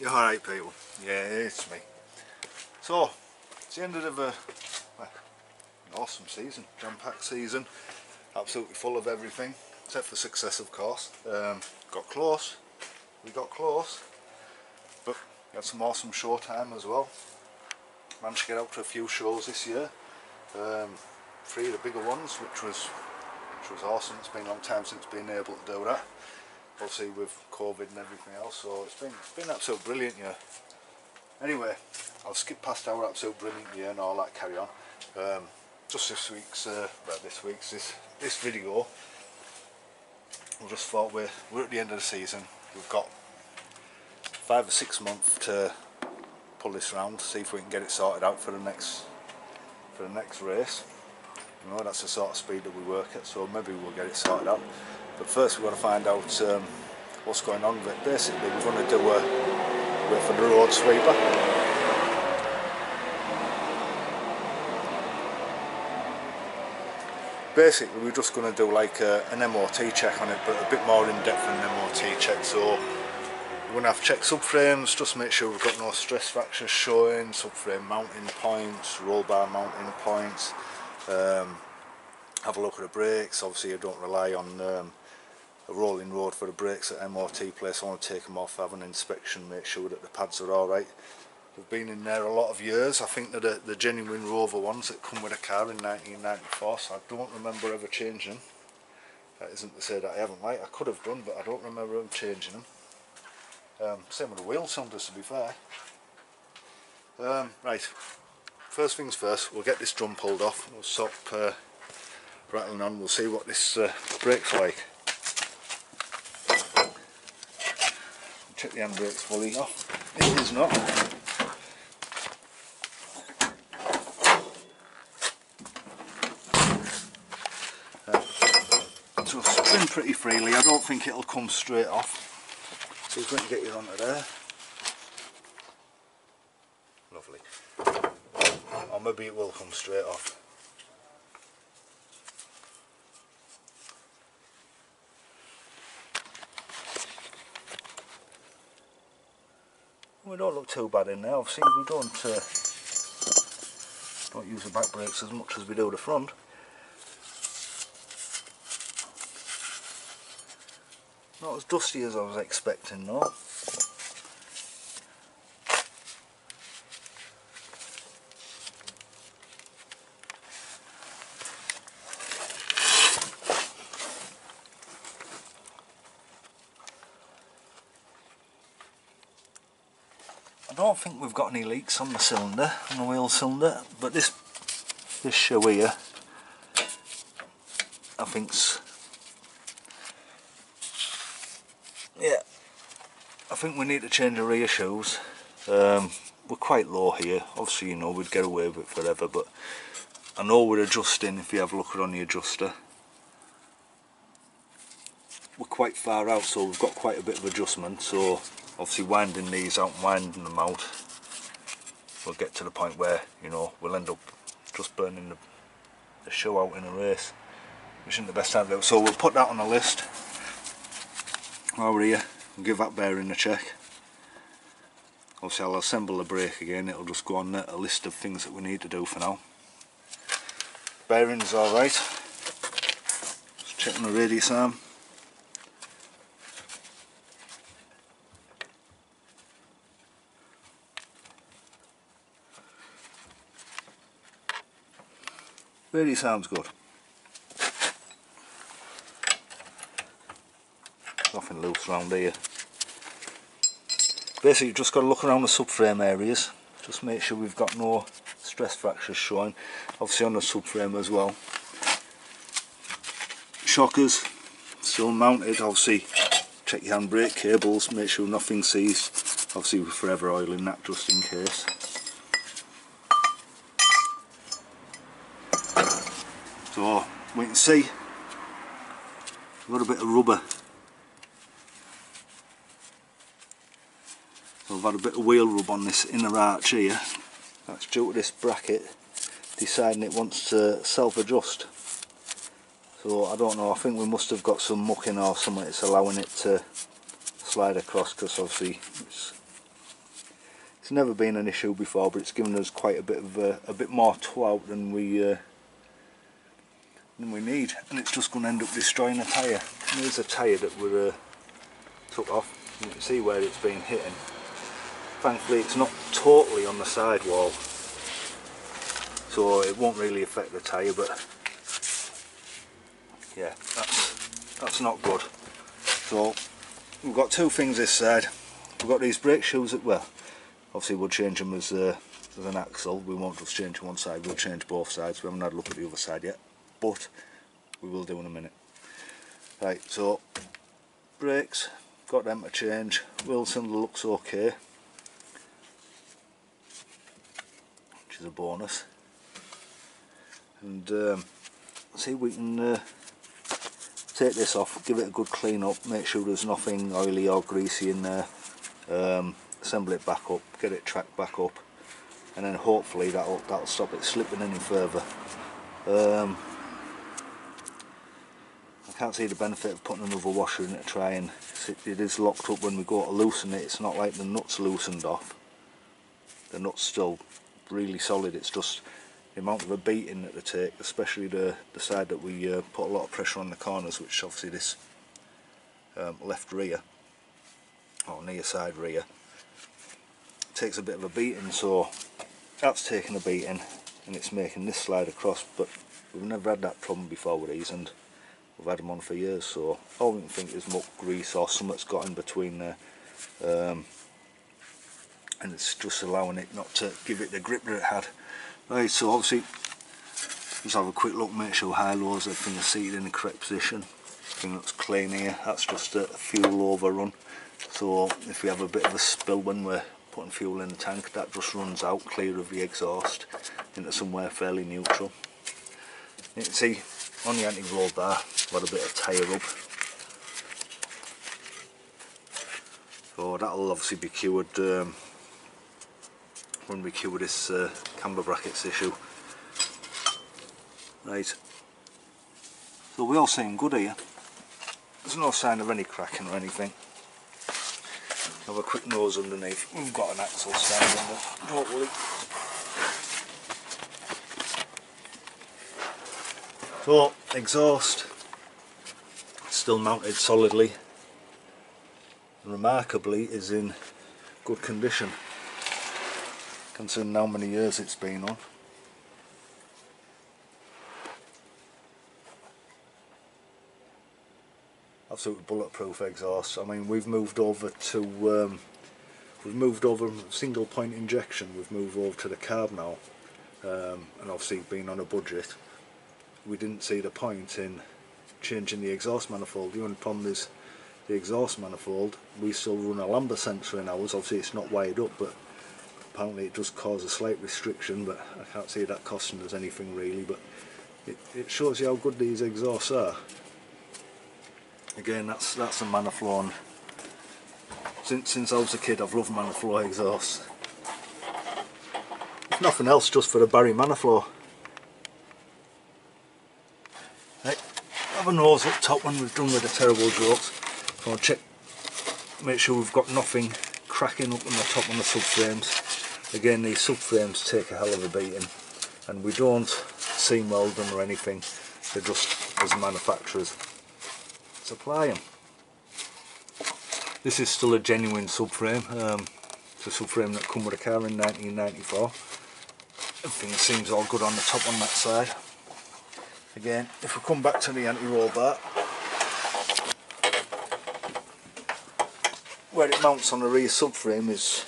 You alright people? Yeah, it's me. So, it's the end of an awesome season, jam-packed season, absolutely full of everything, except for success of course. Got close, we got close, but we had some awesome show time as well. Managed to get out to a few shows this year, 3 of the bigger ones, which was awesome. It's been a long time since being able to do that, obviously with COVID and everything else, so it's been absolutely brilliant, yeah. Anyway, I'll skip past our absolute brilliant year and all that, carry on. Just this week's video, we just thought we're at the end of the season. We've got 5 or 6 months to pull this round, see if we can get it sorted out for the next race. You know, that's the sort of speed that we work at, so maybe we'll get it sorted out. But first we're going to find out what's going on with it. Basically we're going to do wait for the road sweeper. Basically we're just going to do like an MOT check on it, but a bit more in depth than an MOT check. So we're going to have check subframes, just make sure we've got no stress fractures showing, subframe mounting points, roll bar mounting points, have a look at the brakes. Obviously I don't rely on a rolling road for the brakes at MOT place. I want to take them off, have an inspection, make sure that the pads are alright. We've been in there a lot of years. I think they're the genuine Rover ones that come with a car in 1994, so I don't remember ever changing them. That isn't to say that I haven't, like I could have done, but I don't remember ever changing them. Same with the wheel cylinders, to be fair. Right, first things first, we'll get this drum pulled off, we'll stop rattling on, we'll see what this brake's like. Check the handbrake's fully off. It is not. So spin pretty freely. I don't think it'll come straight off. See if we can get you onto there. Lovely. Or maybe it will come straight off. We don't look too bad in there. Obviously we don't use the back brakes as much as we do the front. Not as dusty as I was expecting though. I don't think we've got any leaks on the cylinder, on the wheel cylinder, but this shoe here, I think's, yeah, I think we need to change the rear shoes. We're quite low here, obviously you know we'd get away with it forever, but I know we're adjusting. If you have a look on the adjuster, we're quite far out, so we've got quite a bit of adjustment. So obviously winding these out and winding them out, we'll get to the point where, you know, we'll end up just burning the shoe out in a race, which isn't the best time to do it. So we'll put that on the list while we're here and give that bearing a check. Obviously I'll assemble the brake again, it'll just go on a list of things that we need to do for now. Bearing's alright. Just checking the radius arm. Radius arm's good. Nothing loose around here. Basically you've just got to look around the subframe areas, just make sure we've got no stress fractures showing, obviously on the subframe as well. Shockers still mounted, obviously check your handbrake cables, make sure nothing seized, obviously we're forever oiling that just in case. So we can see we've got a bit of rubber. So I've had a bit of wheel rub on this inner arch here. That's due to this bracket deciding it wants to self-adjust. So I don't know, I think we must have got some mucking or something that's allowing it to slide across, because obviously it's It's never been an issue before, but it's given us quite a bit of a bit more tow out than we need, and it's just going to end up destroying a tyre. And there's a tyre that we took off. You can see where it's been hitting. Thankfully it's not totally on the sidewall, so it won't really affect the tyre, but yeah, that's not good. So we've got two things this side. We've got these brake shoes that, well, obviously we'll change them as an axle. We won't just change one side, we'll change both sides. We haven't had a look at the other side yet, but we will do in a minute. Right, so brakes, got them to change. Wheel cylinder looks okay, which is a bonus. And see if we can take this off, give it a good clean up, make sure there's nothing oily or greasy in there, assemble it back up, get it tracked back up, and then hopefully that'll stop it slipping any further. I can't see the benefit of putting another washer in it to try, and it is locked up when we go to loosen it. It's not like the nut's loosened off, the nut's still really solid. It's just the amount of a beating that they take, especially the side that we put a lot of pressure on the corners, which obviously this left rear, or near side rear, takes a bit of a beating. So that's taking a beating and it's making this slide across, but we've never had that problem before with these, and we've had them on for years, so all we can think is muck, grease or something's got in between there, and it's just allowing it not to give it the grip that it had. Right, so obviously just have a quick look, make sure high lows, everything is seated in the correct position, everything looks clean here. That's just a fuel overrun, so if we have a bit of a spill when we're putting fuel in the tank, that just runs out clear of the exhaust into somewhere fairly neutral. You can see on the anti-roll bar we've had a bit of tyre rub, so that'll obviously be cured when we cure this camber brackets issue. Right, so we all seem good here. There's no sign of any cracking or anything. Have a quick nose underneath. We've got an axle stand on there, don't worry. So exhaust still mounted solidly, remarkably is in good condition considering how many years it's been on. Absolutely bulletproof exhaust. I mean, we've moved over to single point injection, we've moved over to the carb now, and obviously being on a budget, we didn't see the point in changing the exhaust manifold. The only problem is the exhaust manifold, we still run a lambda sensor in ours. Obviously it's not wired up, but apparently it does cause a slight restriction, but I can't see that costing us anything really. But it shows you how good these exhausts are. Again, that's a Manaflow. Since I was a kid I've loved Manaflow exhausts. If nothing else, just for the Barry Manaflow. Right, have a nose up top when we've done with the terrible jokes. I'll check, make sure we've got nothing cracking up on the top on the subframes. Again, these subframes take a hell of a beating, and we don't seam weld them or anything. They're just as manufacturers supply them. This is still a genuine subframe. It's a subframe that come with a car in 1994. Everything seems all good on the top on that side. Again, if we come back to the anti-roll bar, where it mounts on the rear subframe is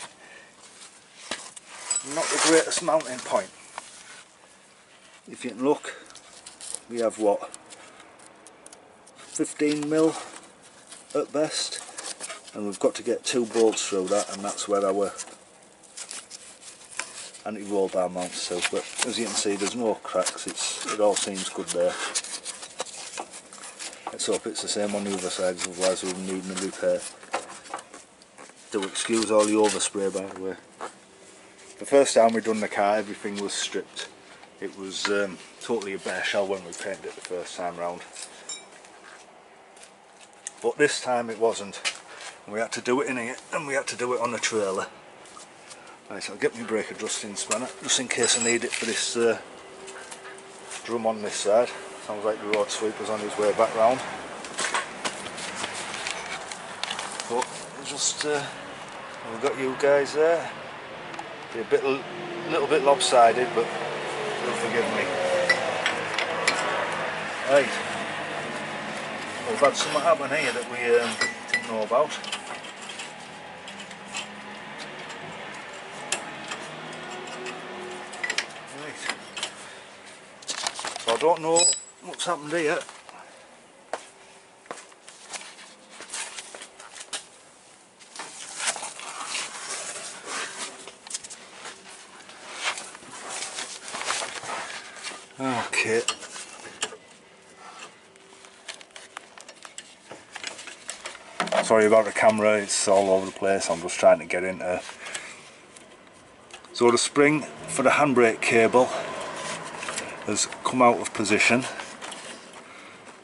not the greatest mounting point. If you can look, we have what, 15mm at best, and we've got to get 2 bolts through that, and that's where our anti-roll bar mounts to. But as you can see, there's no cracks, it all seems good there. Let's hope it's the same on the other side, otherwise we'll need a repair. Do excuse all the overspray, by the way. The first time we done the car, everything was stripped. It was totally a bare shell when we painted it the first time round. But this time it wasn't. We had to do it in here, and we had to do it on a trailer. Right, so I'll get my brake adjusting spanner just in case I need it for this drum on this side. Sounds like the road sweeper's on his way back round. But just we've got you guys there. Be a little bit lopsided, but you'll forgive me. Right, we've had something happen here that we didn't know about. Right, so I don't know what's happened here. Okay. Sorry about the camera, it's all over the place. I'm just trying to get into. So the spring for the handbrake cable has come out of position.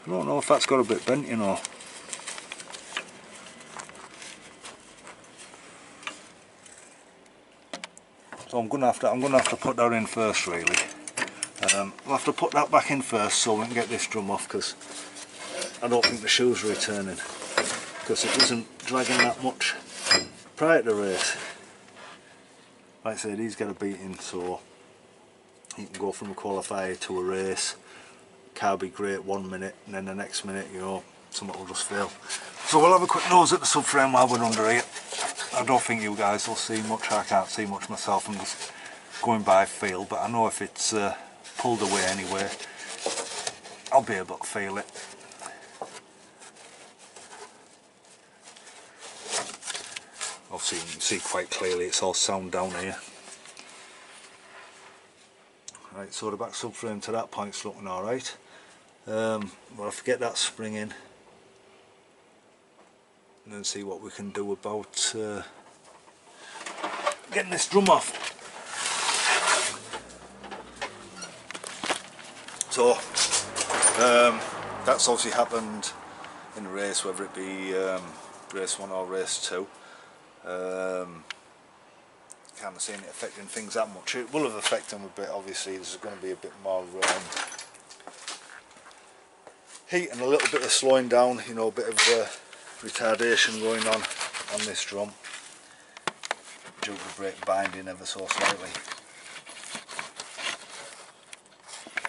I don't know if that's got a bit bent, you know. So I'm gonna have to put that in first, really. We'll have to put that back in first so we can get this drum off, because I don't think the shoe's returning, because it wasn't dragging that much prior to the race. Like I said, he's got a beating, so he can go from a qualifier to a race. Car be great 1 minute, and then the next minute, you know, something will just fail. So we'll have a quick nose at the subframe while we're under here. I don't think you guys will see much. I can't see much myself. I'm just going by feel, but I know if it's pulled away anyway, I'll be able to feel it. Obviously you can see quite clearly it's all sound down here. Right, so the back subframe to that point's looking alright. We'll have to get that spring in and then see what we can do about getting this drum off. So that's obviously happened in the race, whether it be race 1 or race 2. Can't see it affecting things that much. It will have affected them a bit. Obviously there's going to be a bit more heat and a little bit of slowing down, you know, a bit of retardation going on this drum due to brake binding ever so slightly.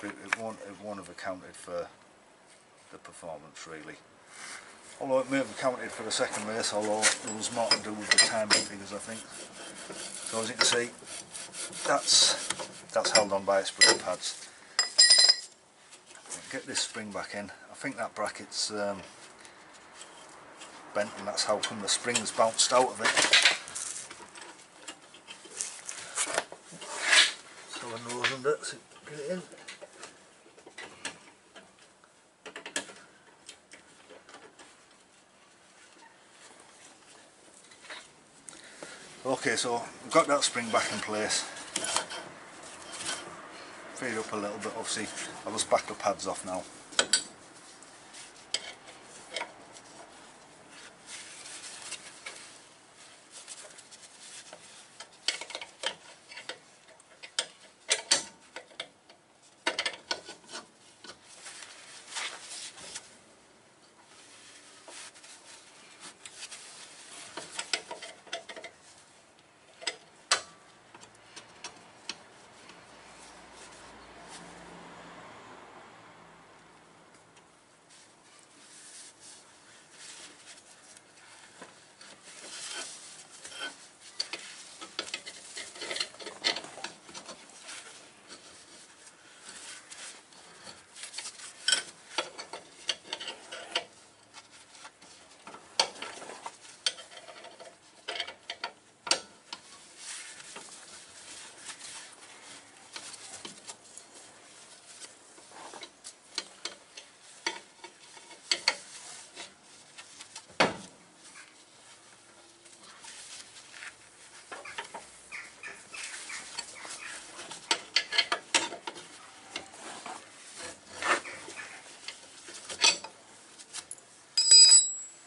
But it won't have accounted for the performance, really. Although it may have accounted for the second race, although there was more to do with the timing figures, I think. So as you can see, that's held on by its brake pads. Get this spring back in. I think that bracket's bent, and that's how come the spring's bounced out of it. So I nose under it, so get it in. Okay, so I've got that spring back in place. Freed up a little bit, obviously. I'll just back the pads off now.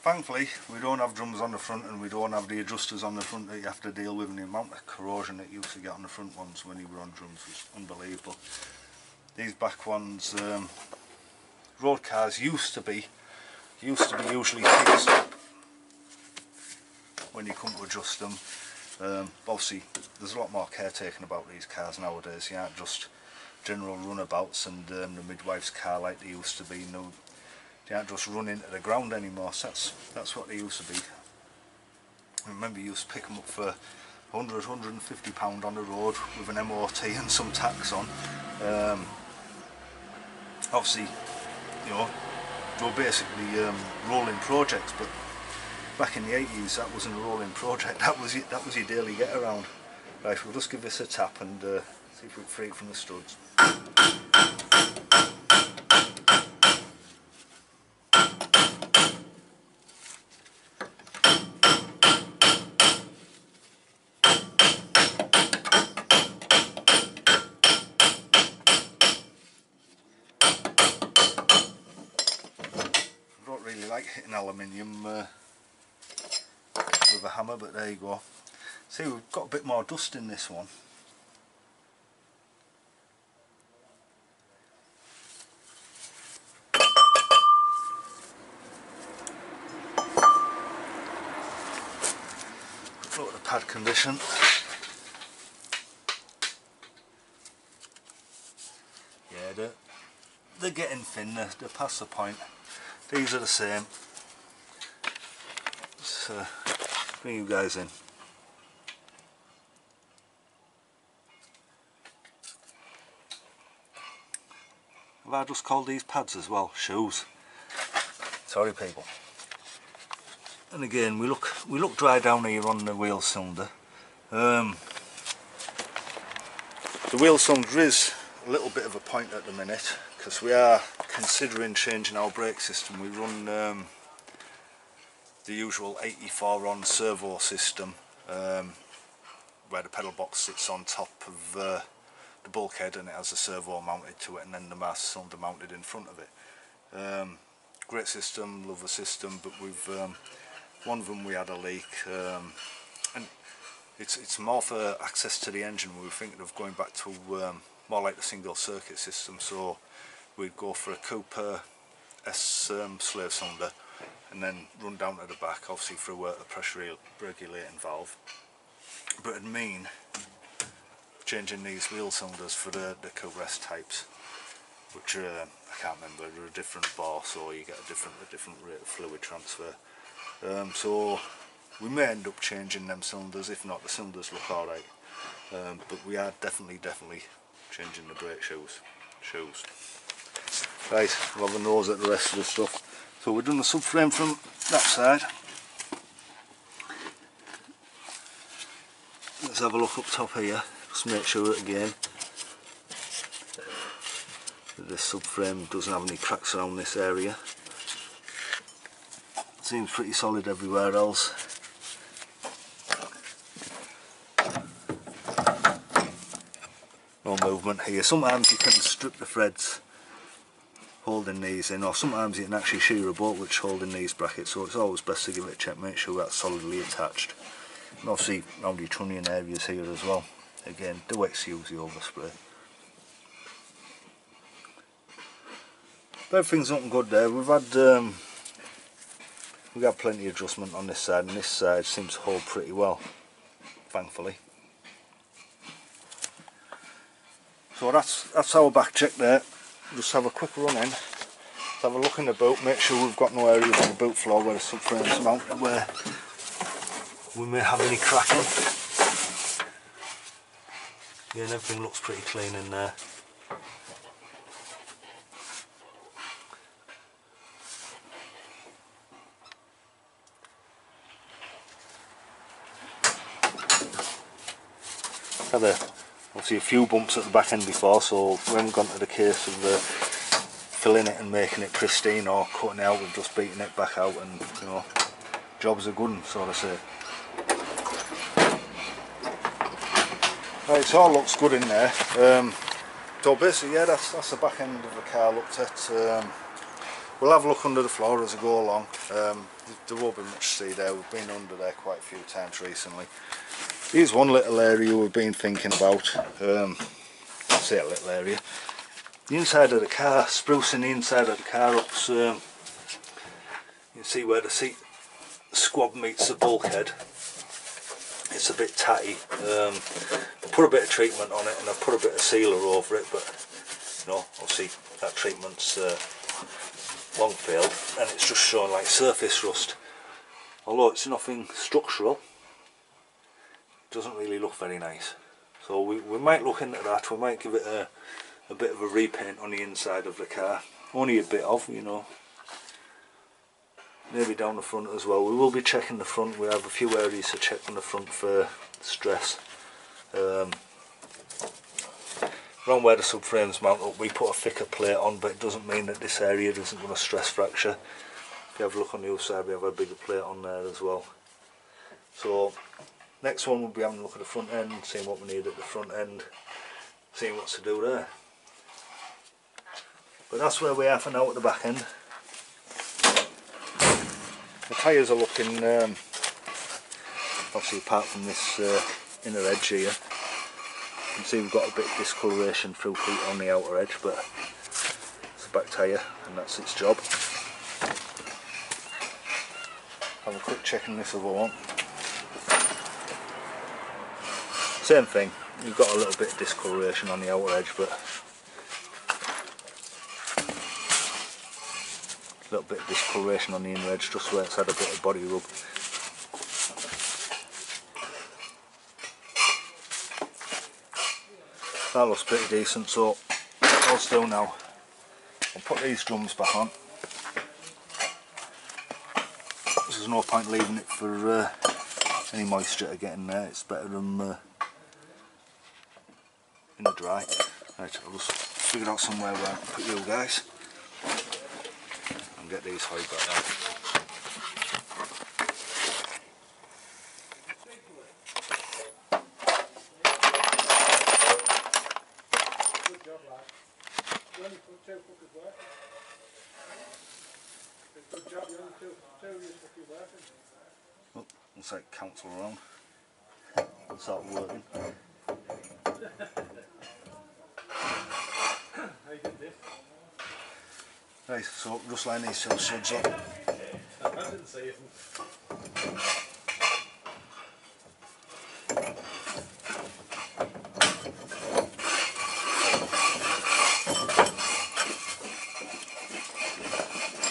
Thankfully we don't have drums on the front, and we don't have the adjusters on the front that you have to deal with, and the amount of corrosion that you used to get on the front ones when you were on drums was unbelievable. These back ones, road cars used to be usually fixed when you come to adjust them. Obviously there's a lot more care taken about these cars nowadays. You aren't just general runabouts and the midwife's car like they used to be. No, they aren't just run into the ground anymore, so that's what they used to be. I remember you used to pick them up for £100–150 on the road with an MOT and some tax on. Obviously, you know, they were basically rolling projects, but back in the 80s that wasn't a rolling project, that was your daily get around. Right, we'll just give this a tap and see if we can free it from the studs. I don't really like hitting aluminium with a hammer, but there you go. See, we've got a bit more dust in this one. Look at the pad condition. Yeah, they're getting thin, they're past the point. These are the same. Let's bring you guys in. Have I just called these pads as well shoes? Sorry people. And again, we look dry down here on the wheel cylinder. The wheel cylinder is a little bit of a point at the minute because we are considering changing our brake system. We run the usual 84 on servo system, where the pedal box sits on top of the bulkhead and it has a servo mounted to it, and then the master cylinder mounted in front of it. Great system, love the system, but we've one of them we had a leak, and it's more for access to the engine. We were thinking of going back to more like the single circuit system, so we'd go for a Cooper S slave cylinder and then run down to the back, obviously through a pressure regulating valve. But it'd mean changing these wheel cylinders for the Cooper S types, which I can't remember, they're a different bore, so you get a different rate of fluid transfer. So we may end up changing them cylinders. If not, the cylinders look alright, but we are definitely changing the brake shoes. Right, we'll have a nose at the rest of the stuff. So we've done the subframe from that side. Let's have a look up top here, just make sure again that this subframe doesn't have any cracks around this area. Seems pretty solid everywhere else. No movement here. Sometimes you can strip the threads holding these in, or sometimes you can actually shear a bolt which holding these brackets, so it's always best to give it a check, make sure that's solidly attached. And obviously around the trunnion areas here as well. Again, do excuse the overspray. But everything's looking good there. We've got plenty of adjustment on this side, and this side seems to hold pretty well, thankfully. So that's our back check there. Just have a quick run in, let's have a look in the boot, make sure we've got no areas on the boot floor where the subframe's mounted where we may have any cracking. Yeah, and everything looks pretty clean in there. Had obviously a few bumps at the back end before, so we haven't gone to the case of filling it and making it pristine or cutting it out. We've just beaten it back out, and you know, job's a good one, so to say. Right, so all looks good in there. So basically, yeah, that's the back end of the car looked at. we'll have a look under the floor as I go along. There won't be much to see there. We've been under there quite a few times recently. Here's one little area we've been thinking about. Say a little area. The inside of the car, sprucing the inside of the car up. So, you can see where the seat squab meets the bulkhead. It's a bit tatty. I put a bit of treatment on it and I put a bit of sealer over it, but you know, obviously that treatment's long failed and it's just showing like surface rust. Although it's nothing structural, it doesn't really look very nice. So we might look into that. We might give it a bit of a repaint on the inside of the car. Only a bit of, you know. Maybe down the front as well. We will be checking the front. We have a few areas to check on the front for stress. Around where the subframes mount up, we put a thicker plate on, but it doesn't mean that this area isn't going to stress fracture. If you have a look on the other side, we have a bigger plate on there as well. So next one we'll be having a look at the front end, seeing what we need at the front end, seeing what to do there. But that's where we are for now at the back end. The tyres are looking, obviously apart from this inner edge here, you can see we've got a bit of discoloration through heat on the outer edge, but it's the back tyre and that's its job. Have a quick check on this other one. Same thing, you've got a little bit of discoloration on the outer edge, but a little bit of discoloration on the inner edge, just where it's had a bit of body rub. That looks pretty decent, so what I'll do now, I'll put these drums back on. There's no point leaving it for any moisture to get in there. It's better than in the dry. Right, I'll just figure out somewhere where I can put you guys and get these hoed back down. Oh, looks like council around. It's not working. Right, so just line these two studs up. I didn't see it.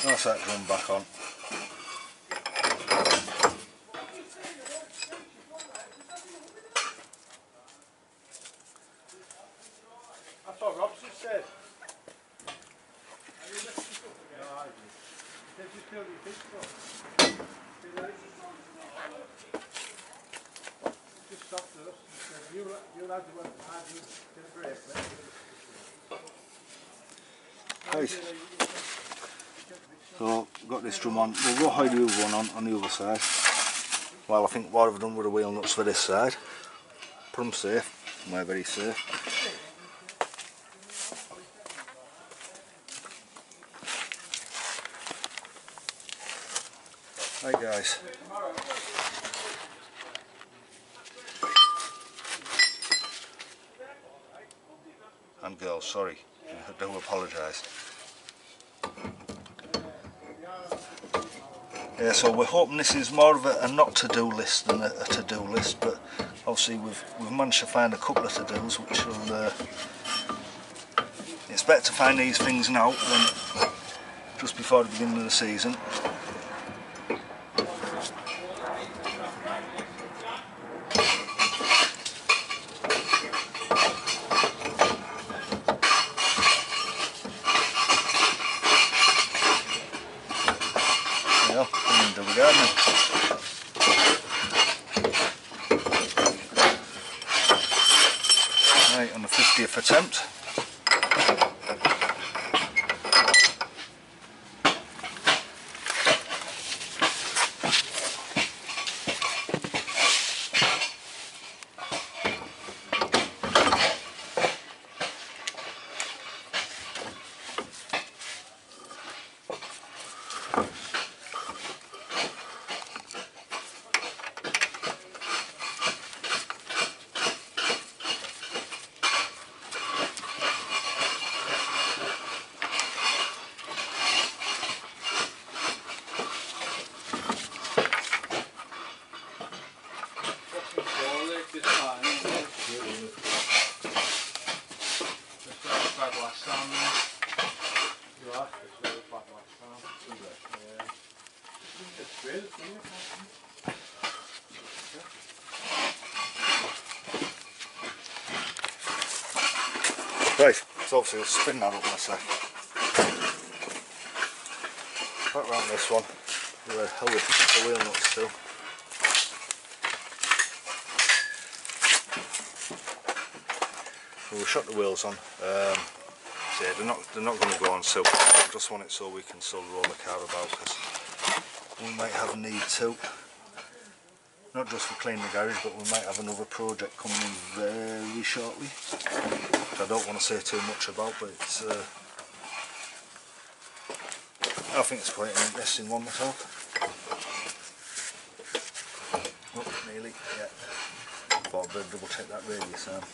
That's that drum back on. That's what Rob just said. Just stop us. You lads went hard to the break. Right. So got this drum on. We'll go hide the other one on the other side. Well, I think what I've done with the wheel nuts for this side, put them safe. They're very safe. Right guys, and girls, sorry, I do apologise. Yeah, so we're hoping this is more of a not to-do list than a to-do list, but obviously we've managed to find a couple of to-dos, which will, it's better to find these things now than just before the beginning of the season. Right, on the 50th attempt. So obviously we'll spin that up in a sec. Back round this one, where the hell we put the wheel nuts to. We'll shut the wheels on. So yeah, they're not going to go on silk. I just want it so we can still roll the car about, because we might have need to. Not just for cleaning the garage, but we might have another project coming in very shortly, which I don't want to say too much about, but it's I think it's quite an interesting one myself. Oh, nearly, yeah. Thought I'd better double check that radius arm.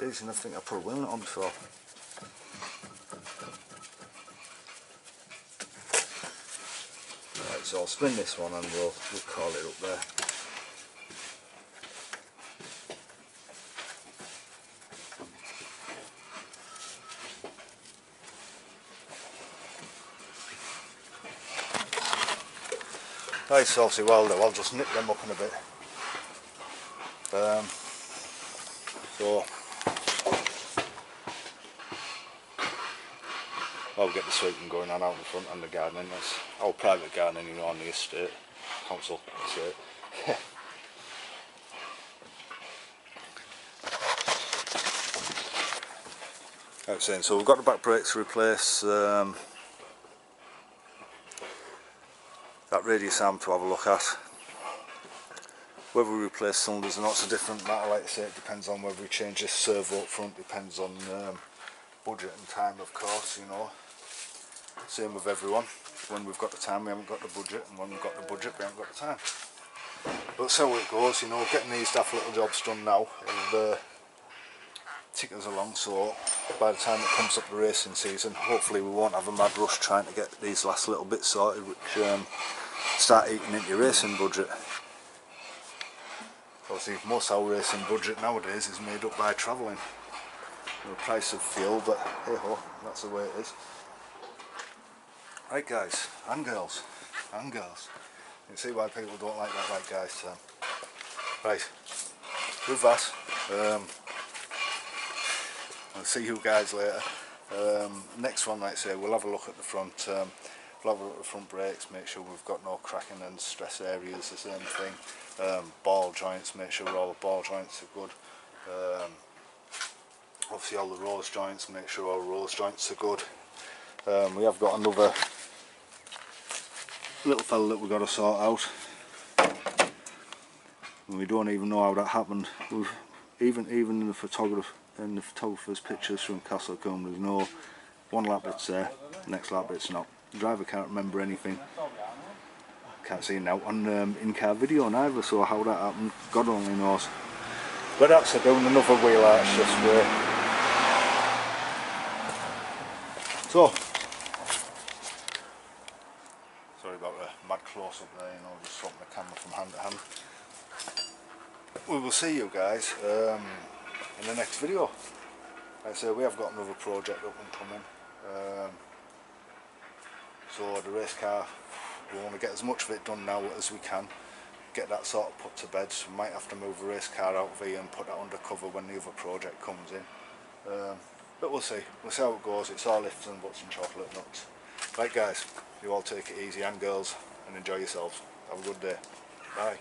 Jeez, and I think I put a wheel nut on before. Right, so I'll spin this one and we'll call it up there. Right, so obviously I'll just nip them up in a bit. So I'll get the sweeping going on out in front and the gardening. That's our private gardening, you know, on the estate, council estate. Like I was saying, so we've got the back brakes to replace, that radius arm to have a look at. Whether we replace cylinders or not, it's a different matter. Like I say, it depends on whether we change this servo up front, depends on budget and time, of course, you know. Same with everyone. When we've got the time, we haven't got the budget, and when we've got the budget, we haven't got the time. But that's how it goes, you know. Getting these daft little jobs done now will tick us along, so by the time it comes up the racing season, hopefully we won't have a mad rush trying to get these last little bits sorted, which start eating into your racing budget. Obviously most of our racing budget nowadays is made up by travelling. The price of fuel, but hey ho, that's the way it is. Right guys, and girls, you can see why people don't like that, right guys. Right, with that, I'll see you guys later. Next one, like I say, we'll have a look at the front. We'll have a look at the front brakes, make sure we've got no cracking and stress areas, the same thing. Ball joints, make sure all the ball joints are good. Obviously all the rose joints, make sure all the rose joints are good. We have got another little fella that we've got to sort out, and we don't even know how that happened. We've even in the photographer's pictures from Castlecombe, there's no one lap it's there, next lap it's not. The driver can't remember anything, can't see now on in-car video neither, so how that happened, God only knows. But that's doing another wheel arch this way. So, sorry about the mad close up there, you know, just swapping the camera from hand to hand. We will see you guys in the next video. Like I say, we have got another project up and coming. So the race car, we want to get as much of it done now as we can. Get that sort of put to bed, so we might have to move the race car out of here and put that under cover when the other project comes in. But we'll see how it goes. It's all lifts and butts and chocolate nuts. Right guys, you all take it easy, and girls, and enjoy yourselves. Have a good day. Bye.